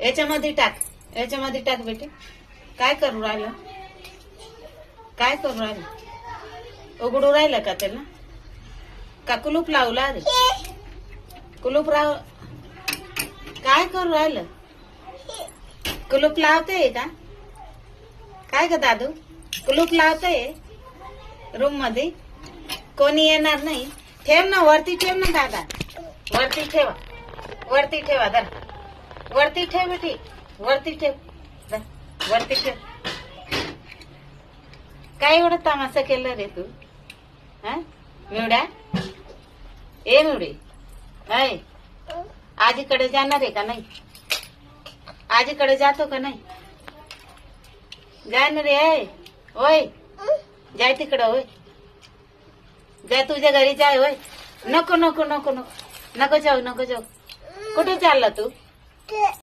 याच्यामध्ये टाक बेटे. काय करू राहिलं? काय करू राहिलं? उघडू राहिलं का त्याला? का कुलूप लावला रे? कुलूप राव काय करू राहिलं? कुलूप लावते का? काय ग दादू? कुलूप लावते रूम मध्ये? कोणी येणार नाही? ठेव ना वरती, ठेव ना दादा, वरती ठेवा, वरती ठेवा दर, वरती ठेव बेटी, वरती ठेव दर, वरती ठेव. काय एवढं तमाशा केलं रे तू? हा मिवड्या, ए मिवडी, नाही आजीकडे जाणार आहे का नाही? आजीकडे जातो का नाही? जाय ना रे. होय जाय तिकडं. होय जाय तुझ्या घरी जाय. होय नको नको नको नको नको जाऊ, नको जाऊ. कुठे चालला तू?